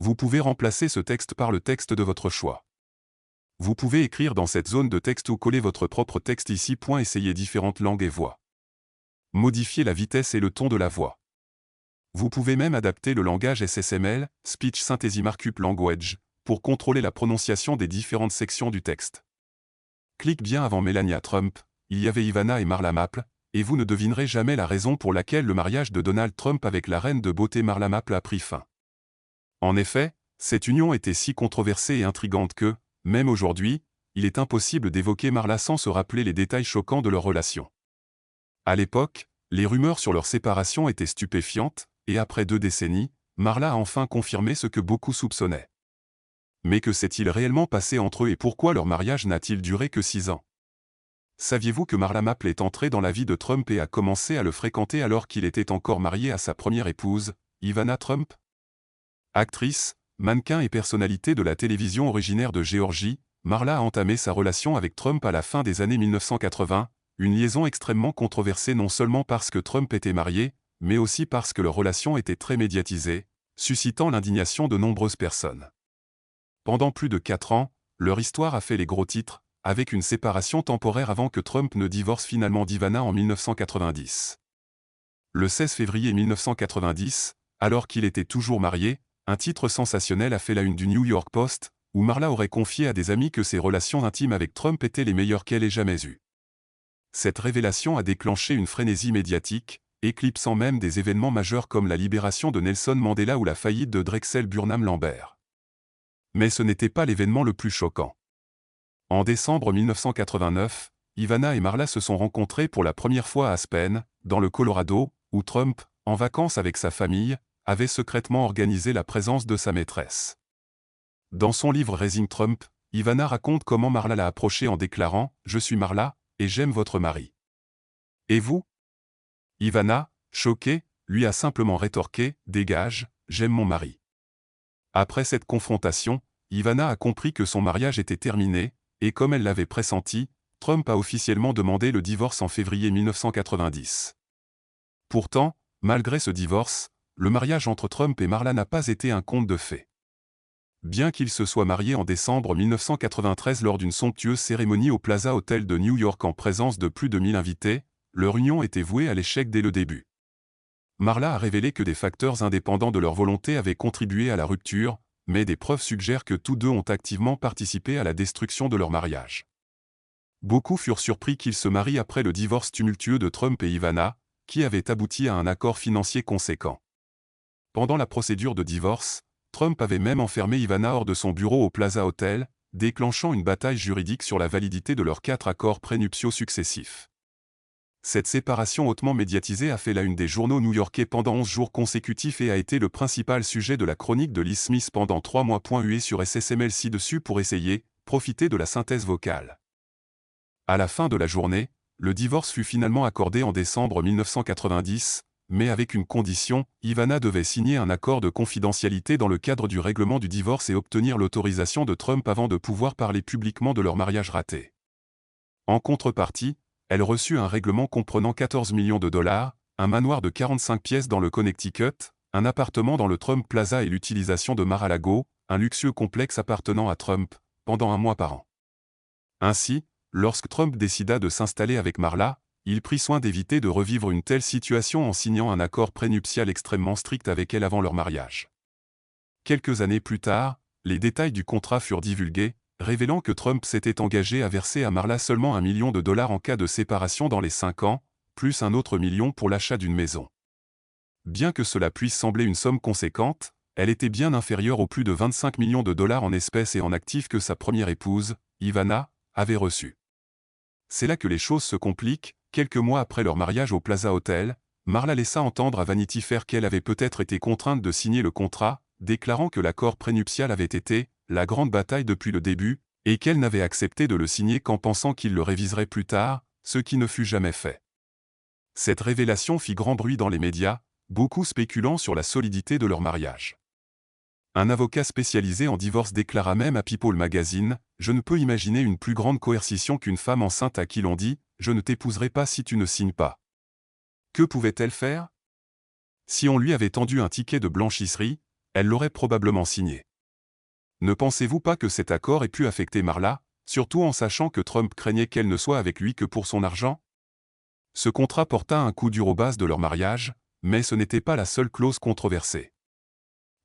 Vous pouvez remplacer ce texte par le texte de votre choix. Vous pouvez écrire dans cette zone de texte ou coller votre propre texte ici. Essayez différentes langues et voix. Modifiez la vitesse et le ton de la voix. Vous pouvez même adapter le langage SSML, Speech Synthesis Markup Language, pour contrôler la prononciation des différentes sections du texte. Clique bien avant Melania Trump, il y avait Ivana et Marla Maple, et vous ne devinerez jamais la raison pour laquelle le mariage de Donald Trump avec la reine de beauté Marla Maple a pris fin. En effet, cette union était si controversée et intrigante que, même aujourd'hui, il est impossible d'évoquer Marla sans se rappeler les détails choquants de leur relation. À l'époque, les rumeurs sur leur séparation étaient stupéfiantes, et après 2 décennies, Marla a enfin confirmé ce que beaucoup soupçonnaient. Mais que s'est-il réellement passé entre eux et pourquoi leur mariage n'a-t-il duré que 6 ans? Saviez-vous que Marla Maple est entrée dans la vie de Trump et a commencé à le fréquenter alors qu'il était encore marié à sa première épouse, Ivana Trump? Actrice, mannequin et personnalité de la télévision originaire de Géorgie, Marla a entamé sa relation avec Trump à la fin des années 1980, une liaison extrêmement controversée non seulement parce que Trump était marié, mais aussi parce que leur relation était très médiatisée, suscitant l'indignation de nombreuses personnes. Pendant plus de 4 ans, leur histoire a fait les gros titres, avec une séparation temporaire avant que Trump ne divorce finalement d'Ivana en 1990. Le 16 février 1990, alors qu'il était toujours marié, un titre sensationnel a fait la une du New York Post, où Marla aurait confié à des amis que ses relations intimes avec Trump étaient les meilleures qu'elle ait jamais eues. Cette révélation a déclenché une frénésie médiatique, éclipsant même des événements majeurs comme la libération de Nelson Mandela ou la faillite de Drexel Burnham Lambert. Mais ce n'était pas l'événement le plus choquant. En décembre 1989, Ivana et Marla se sont rencontrés pour la première fois à Aspen, dans le Colorado, où Trump, en vacances avec sa famille, avait secrètement organisé la présence de sa maîtresse. Dans son livre Raising Trump, Ivana raconte comment Marla l'a approché en déclarant « Je suis Marla, et j'aime votre mari. Et vous ?» Ivana, choquée, lui a simplement rétorqué « Dégage, j'aime mon mari. » Après cette confrontation, Ivana a compris que son mariage était terminé, et comme elle l'avait pressenti, Trump a officiellement demandé le divorce en février 1990. Pourtant, malgré ce divorce, le mariage entre Trump et Marla n'a pas été un conte de fées. Bien qu'ils se soient mariés en décembre 1993 lors d'une somptueuse cérémonie au Plaza Hotel de New York en présence de plus de 1000 invités, leur union était vouée à l'échec dès le début. Marla a révélé que des facteurs indépendants de leur volonté avaient contribué à la rupture, mais des preuves suggèrent que tous deux ont activement participé à la destruction de leur mariage. Beaucoup furent surpris qu'ils se marient après le divorce tumultueux de Trump et Ivana, qui avait abouti à un accord financier conséquent. Pendant la procédure de divorce, Trump avait même enfermé Ivana hors de son bureau au Plaza Hotel, déclenchant une bataille juridique sur la validité de leurs 4 accords prénuptiaux successifs. Cette séparation hautement médiatisée a fait la une des journaux new-yorkais pendant 11 jours consécutifs et a été le principal sujet de la chronique de Liz Smith pendant 3 mois. Hué sur SSML ci-dessus pour essayer, profiter de la synthèse vocale. À la fin de la journée, le divorce fut finalement accordé en décembre 1990, mais avec une condition, Ivana devait signer un accord de confidentialité dans le cadre du règlement du divorce et obtenir l'autorisation de Trump avant de pouvoir parler publiquement de leur mariage raté. En contrepartie, elle reçut un règlement comprenant 14 millions de dollars, un manoir de 45 pièces dans le Connecticut, un appartement dans le Trump Plaza et l'utilisation de Mar-a-Lago, un luxueux complexe appartenant à Trump, pendant 1 mois par an. Ainsi, lorsque Trump décida de s'installer avec Marla, il prit soin d'éviter de revivre une telle situation en signant un accord prénuptial extrêmement strict avec elle avant leur mariage. Quelques années plus tard, les détails du contrat furent divulgués, révélant que Trump s'était engagé à verser à Marla seulement $1 million en cas de séparation dans les 5 ans, plus un autre $1 million pour l'achat d'une maison. Bien que cela puisse sembler une somme conséquente, elle était bien inférieure aux plus de $25 millions en espèces et en actifs que sa première épouse, Ivana, avait reçus. C'est là que les choses se compliquent. Quelques mois après leur mariage au Plaza Hotel, Marla laissa entendre à Vanity Fair qu'elle avait peut-être été contrainte de signer le contrat, déclarant que l'accord prénuptial avait été « la grande bataille depuis le début » et qu'elle n'avait accepté de le signer qu'en pensant qu'il le réviserait plus tard, ce qui ne fut jamais fait. Cette révélation fit grand bruit dans les médias, beaucoup spéculant sur la solidité de leur mariage. Un avocat spécialisé en divorce déclara même à People Magazine « Je ne peux imaginer une plus grande coercition qu'une femme enceinte à qui l'on dit « Je ne t'épouserai pas si tu ne signes pas ». Que pouvait-elle faire? Si on lui avait tendu un ticket de blanchisserie, elle l'aurait probablement signé. Ne pensez-vous pas que cet accord ait pu affecter Marla, surtout en sachant que Trump craignait qu'elle ne soit avec lui que pour son argent? Ce contrat porta un coup dur aux bases de leur mariage, mais ce n'était pas la seule clause controversée.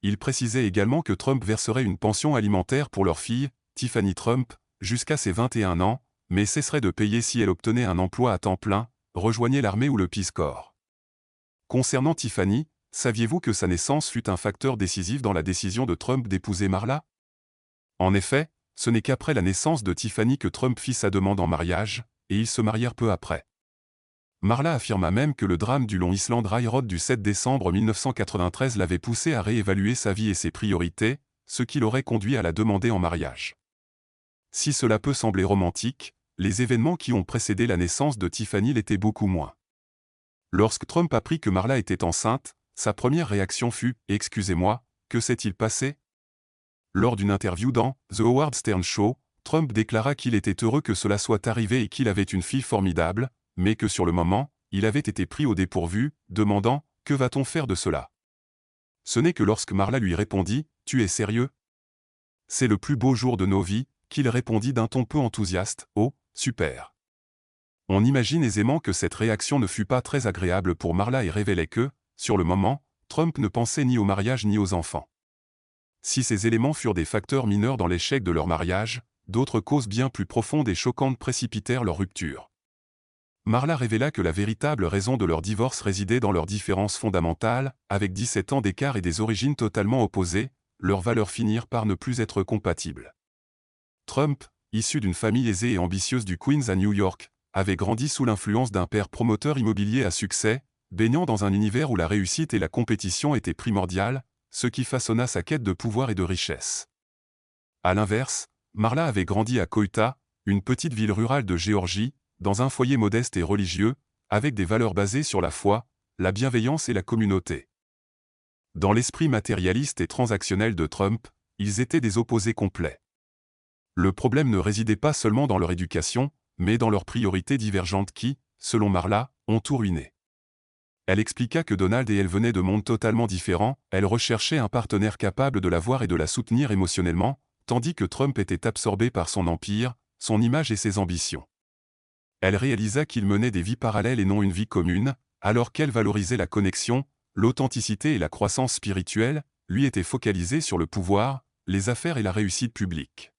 Il précisait également que Trump verserait une pension alimentaire pour leur fille, Tiffany Trump, jusqu'à ses 21 ans, mais cesserait de payer si elle obtenait un emploi à temps plein, rejoignait l'armée ou le Peace Corps. Concernant Tiffany, saviez-vous que sa naissance fut un facteur décisif dans la décision de Trump d'épouser Marla? En effet, ce n'est qu'après la naissance de Tiffany que Trump fit sa demande en mariage, et ils se marièrent peu après. Marla affirma même que le drame du Long Island Railroad du 7 décembre 1993 l'avait poussé à réévaluer sa vie et ses priorités, ce qui l'aurait conduit à la demander en mariage. Si cela peut sembler romantique, les événements qui ont précédé la naissance de Tiffany l'étaient beaucoup moins. Lorsque Trump apprit que Marla était enceinte, sa première réaction fut « Excusez-moi, que s'est-il passé ?» Lors d'une interview dans The Howard Stern Show, Trump déclara qu'il était heureux que cela soit arrivé et qu'il avait une fille formidable, mais que sur le moment, il avait été pris au dépourvu, demandant « Que va-t-on faire de cela ?» Ce n'est que lorsque Marla lui répondit « Tu es sérieux ? C'est le plus beau jour de nos vies », qu'il répondit d'un ton peu enthousiaste « Oh, super !» On imagine aisément que cette réaction ne fut pas très agréable pour Marla et révélait que, sur le moment, Trump ne pensait ni au mariage ni aux enfants. Si ces éléments furent des facteurs mineurs dans l'échec de leur mariage, d'autres causes bien plus profondes et choquantes précipitèrent leur rupture. Marla révéla que la véritable raison de leur divorce résidait dans leurs différences fondamentales, avec 17 ans d'écart et des origines totalement opposées, leurs valeurs finirent par ne plus être compatibles. Trump, issu d'une famille aisée et ambitieuse du Queens à New York, avait grandi sous l'influence d'un père promoteur immobilier à succès, baignant dans un univers où la réussite et la compétition étaient primordiales, ce qui façonna sa quête de pouvoir et de richesse. À l'inverse, Marla avait grandi à Koita, une petite ville rurale de Géorgie, dans un foyer modeste et religieux, avec des valeurs basées sur la foi, la bienveillance et la communauté. Dans l'esprit matérialiste et transactionnel de Trump, ils étaient des opposés complets. Le problème ne résidait pas seulement dans leur éducation, mais dans leurs priorités divergentes qui, selon Marla, ont tout ruiné. Elle expliqua que Donald et elle venaient de mondes totalement différents, elle recherchait un partenaire capable de la voir et de la soutenir émotionnellement, tandis que Trump était absorbé par son empire, son image et ses ambitions. Elle réalisa qu'il menait des vies parallèles et non une vie commune, alors qu'elle valorisait la connexion, l'authenticité et la croissance spirituelle, lui était focalisé sur le pouvoir, les affaires et la réussite publique.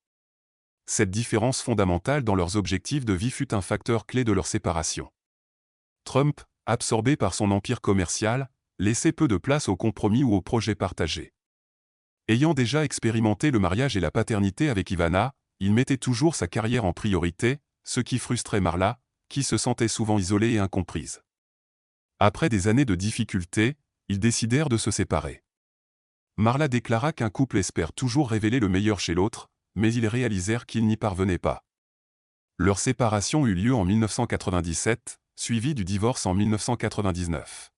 Cette différence fondamentale dans leurs objectifs de vie fut un facteur clé de leur séparation. Trump, absorbé par son empire commercial, laissait peu de place aux compromis ou aux projets partagés. Ayant déjà expérimenté le mariage et la paternité avec Ivana, il mettait toujours sa carrière en priorité, ce qui frustrait Marla, qui se sentait souvent isolée et incomprise. Après des années de difficultés, ils décidèrent de se séparer. Marla déclara qu'un couple espère toujours révéler le meilleur chez l'autre, mais ils réalisèrent qu'ils n'y parvenaient pas. Leur séparation eut lieu en 1997, suivie du divorce en 1999.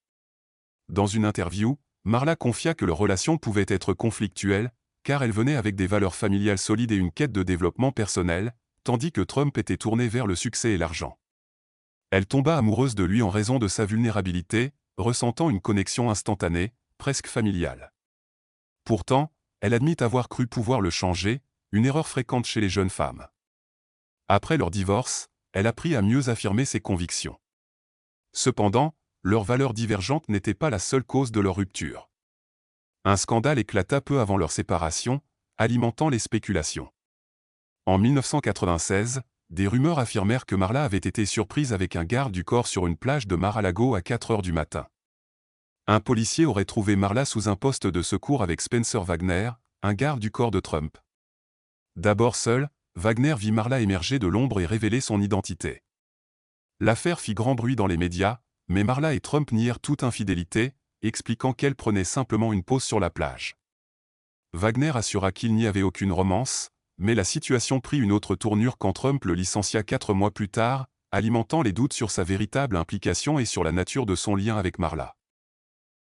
Dans une interview, Marla confia que leur relation pouvait être conflictuelle, car elle venait avec des valeurs familiales solides et une quête de développement personnel, tandis que Trump était tourné vers le succès et l'argent. Elle tomba amoureuse de lui en raison de sa vulnérabilité, ressentant une connexion instantanée, presque familiale. Pourtant, elle admit avoir cru pouvoir le changer, une erreur fréquente chez les jeunes femmes. Après leur divorce, elle apprit à mieux affirmer ses convictions. Cependant, leurs valeurs divergentes n'étaient pas la seule cause de leur rupture. Un scandale éclata peu avant leur séparation, alimentant les spéculations. En 1996, des rumeurs affirmèrent que Marla avait été surprise avec un garde du corps sur une plage de Mar-a-Lago à 4 heures du matin. Un policier aurait trouvé Marla sous un poste de secours avec Spencer Wagner, un garde du corps de Trump. D'abord seul, Wagner vit Marla émerger de l'ombre et révéler son identité. L'affaire fit grand bruit dans les médias, mais Marla et Trump nièrent toute infidélité, expliquant qu'elle prenait simplement une pause sur la plage. Wagner assura qu'il n'y avait aucune romance, mais la situation prit une autre tournure quand Trump le licencia 4 mois plus tard, alimentant les doutes sur sa véritable implication et sur la nature de son lien avec Marla.